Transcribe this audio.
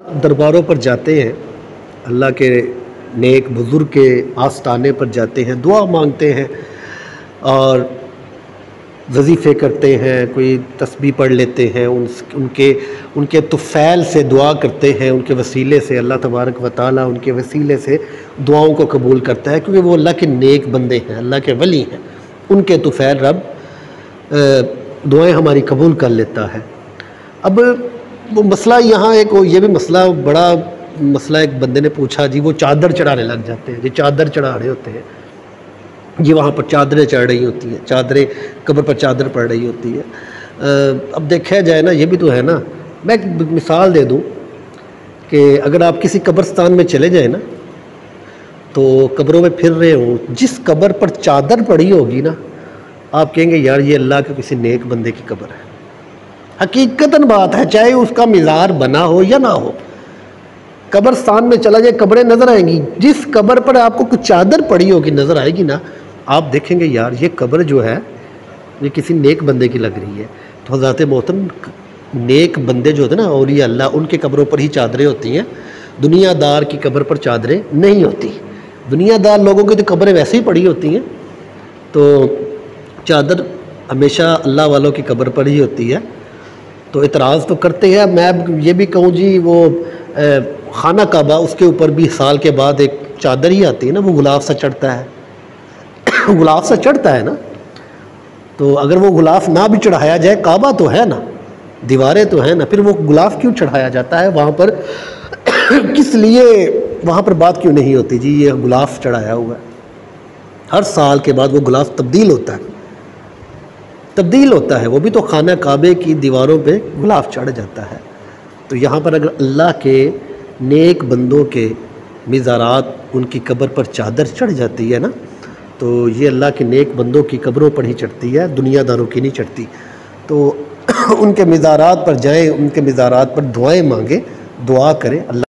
दरबारों पर जाते हैं, अल्लाह के नेक बुज़ुर्ग के आस्ताने पर जाते हैं, दुआ मांगते हैं और वजीफ़े करते हैं, कोई तस्बीह पढ़ लेते हैं, उनके तुफ़ैल से दुआ करते हैं, उनके वसीले से अल्लाह तबारक व तआला उनके वसीले से दुआओं को कबूल करता है, क्योंकि वो अल्लाह के नेक बंदे हैं, अल्लाह के वली हैं। उनके तुफ़ैल रब दुआएं हमारी कबूल कर लेता है। अब वो मसला यहाँ एक ये भी मसला बड़ा मसला एक बंदे ने पूछा जी, वो चादर चढ़ाने लग जाते हैं जी, चादर चढ़ा रहे होते हैं जी, वहाँ पर चादरें चढ़ रही होती हैं, चादरें कब्र पर चादर पड़ रही होती है। अब देखा जाए ना, ये भी तो है ना, मैं एक मिसाल दे दूँ कि अगर आप किसी कब्रस्तान में चले जाए ना, तो कब्रों में फिर रहे हो, जिस कब्र पर चादर पड़ी होगी ना, आप कहेंगे यार ये अल्लाह के किसी नेक बंदे की कब्र है। हकीकतन बात है, चाहे उसका मीज़ार बना हो या ना हो, कब्रस्तान में चला जाए कब्रें नज़र आएंगी, जिस कब्र पर आपको कुछ चादर पड़ी होगी नज़र आएगी ना, आप देखेंगे यार ये कब्र जो है ये किसी नेक बंदे की लग रही है। तो हज़रत मोहतरम, नेक बंदे जो होते हैं ना, औलिया अल्लाह, उनके कब्रों पर ही चादरें होती हैं, दुनियादार की कब्र पर चादरें नहीं होती। दुनियादार लोगों की तो कब्रें वैसे ही पड़ी होती हैं, तो चादर हमेशा अल्लाह वालों की कब्र पर ही होती है। तो इतराज़ तो करते हैं। मैं ये भी कहूँ जी, वो खाना काबा, उसके ऊपर भी साल के बाद एक चादर ही आती है ना, वो गुलाब सा चढ़ता है गुलाब सा चढ़ता है ना, तो अगर वो गुलाब ना भी चढ़ाया जाए, काबा तो है ना, दीवारें तो है ना, फिर वो गुलाब क्यों चढ़ाया जाता है वहाँ पर किस लिए वहाँ पर बात क्यों नहीं होती जी ये गुलाब चढ़ाया हुआ है। हर साल के बाद वो गुलाब तब्दील होता है, वो भी तो खाना काबे की दीवारों पे गुलाब चढ़ जाता है। तो यहाँ पर अगर अल्लाह के नेक बंदों के मिज़ारात, उनकी कब्र पर चादर चढ़ जाती है ना, तो ये अल्लाह के नेक बंदों की कब्रों पर ही चढ़ती है, दुनियादारों की नहीं चढ़ती। तो उनके मिज़ारात पर जाएं, उनके मिज़ारात पर दुआएं मांगें, दुआ करें। अल्लाह